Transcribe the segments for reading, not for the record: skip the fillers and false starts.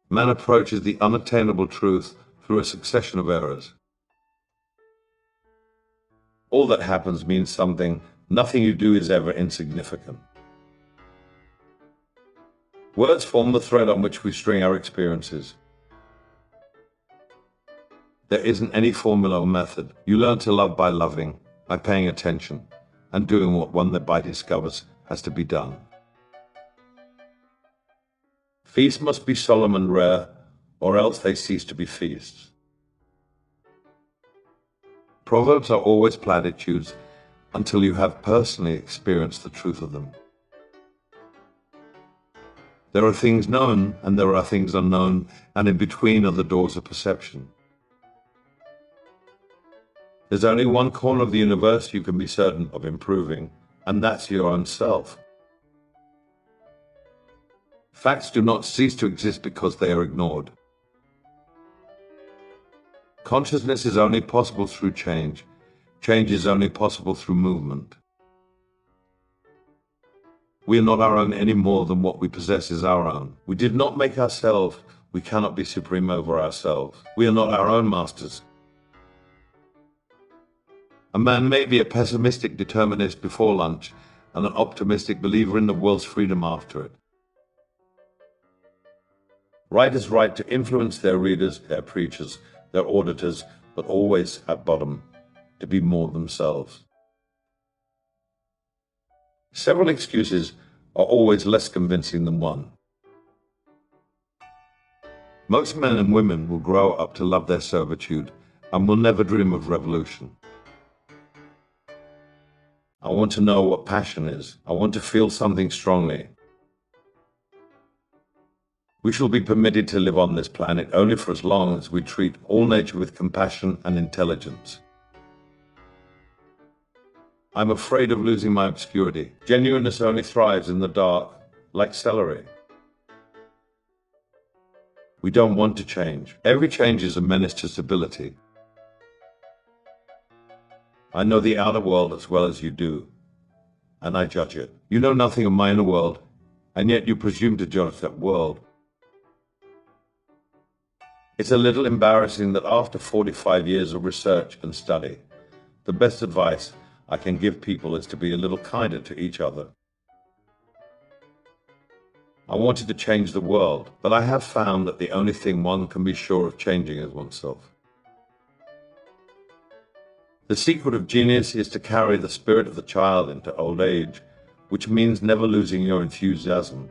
Man approaches the unattainable truth through a succession of errors. All that happens means something. Nothing you do is ever insignificant. Words form the thread on which we string our experiences. There isn't any formula or method. You learn to love by loving, by paying attention, and doing what one thereby discovers has to be done. Feasts must be solemn and rare, or else they cease to be feasts. Proverbs are always platitudes until you have personally experienced the truth of them. There are things known and there are things unknown, and in between are the doors of perception. There's only one corner of the universe you can be certain of improving, and that's your own self. Facts do not cease to exist because they are ignored. Consciousness is only possible through change. Change is only possible through movement. We are not our own any more than what we possess is our own. We did not make ourselves. We cannot be supreme over ourselves. We are not our own masters. A man may be a pessimistic determinist before lunch and an optimistic believer in the world's freedom after it. Writers write to influence their readers, their preachers, their auditors, but always, at bottom, to be more themselves. Several excuses are always less convincing than one. Most men and women will grow up to love their servitude and will never dream of revolution. I want to know what passion is. I want to feel something strongly. We shall be permitted to live on this planet only for as long as we treat all nature with compassion and intelligence. I'm afraid of losing my obscurity. Genuineness only thrives in the dark, like celery. We don't want to change. Every change is a menace to stability. I know the outer world as well as you do, and I judge it. You know nothing of my inner world, and yet you presume to judge that world. It's a little embarrassing that after 45 years of research and study, the best advice I can give people is to be a little kinder to each other. I wanted to change the world, but I have found that the only thing one can be sure of changing is oneself. The secret of genius is to carry the spirit of the child into old age, which means never losing your enthusiasm.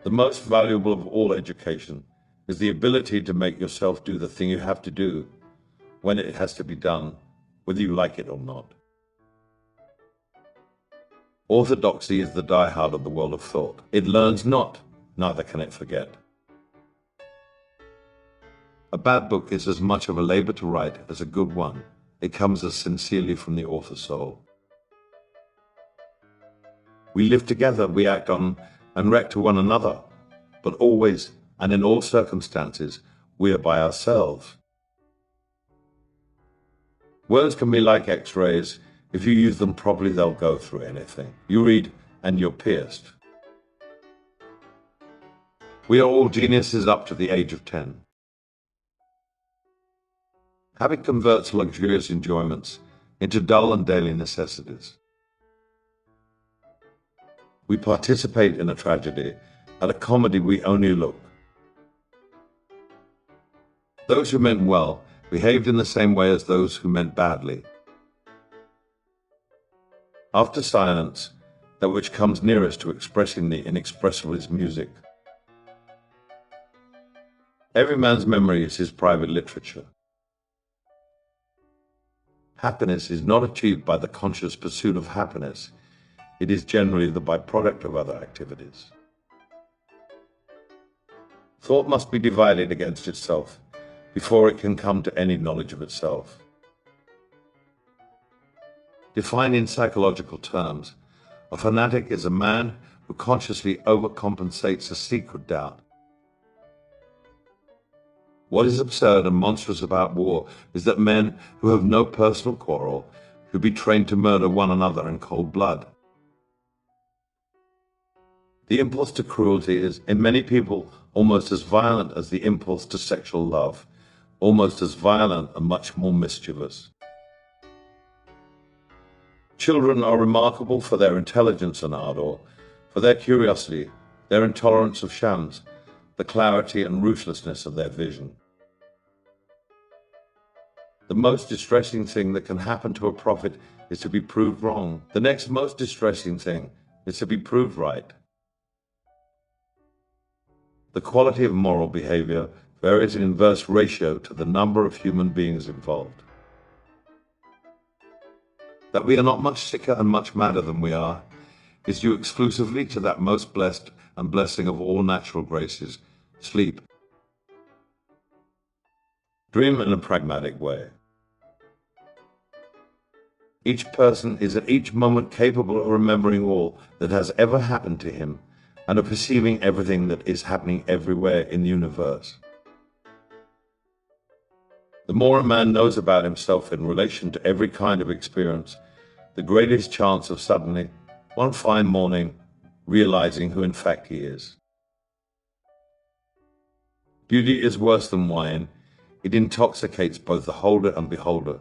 The most valuable of all education is the ability to make yourself do the thing you have to do when it has to be done, whether you like it or not. Orthodoxy is the diehard of the world of thought. It learns not, neither can it forget. A bad book is as much of a labor to write as a good one. It comes as sincerely from the author's soul. We live together, we act on and react to one another, but always and in all circumstances, we are by ourselves. Words can be like X-rays. If you use them properly, they'll go through anything. You read and you're pierced. We are all geniuses up to the age of 10. Habit converts luxurious enjoyments into dull and daily necessities. We participate in a tragedy. At a comedy, we only look. Those who meant well behaved in the same way as those who meant badly. After silence, that which comes nearest to expressing the inexpressible is music. Every man's memory is his private literature. Happiness is not achieved by the conscious pursuit of happiness. It is generally the byproduct of other activities. Thought must be divided against itself before it can come to any knowledge of itself. Defined in psychological terms, a fanatic is a man who consciously overcompensates a secret doubt. What is absurd and monstrous about war is that men who have no personal quarrel should be trained to murder one another in cold blood. The impulse to cruelty is, in many people, almost as violent as the impulse to sexual love, almost as violent and much more mischievous. Children are remarkable for their intelligence and ardor, for their curiosity, their intolerance of shams, the clarity and ruthlessness of their vision. The most distressing thing that can happen to a prophet is to be proved wrong. The next most distressing thing is to be proved right. The quality of moral behavior varies in inverse ratio to the number of human beings involved. That we are not much sicker and much madder than we are is due exclusively to that most blessed and blessing of all natural graces, sleep. Dream in a pragmatic way. Each person is at each moment capable of remembering all that has ever happened to him and of perceiving everything that is happening everywhere in the universe. The more a man knows about himself in relation to every kind of experience, the greatest chance of suddenly, one fine morning, realizing who in fact he is. Beauty is worse than wine. It intoxicates both the holder and beholder.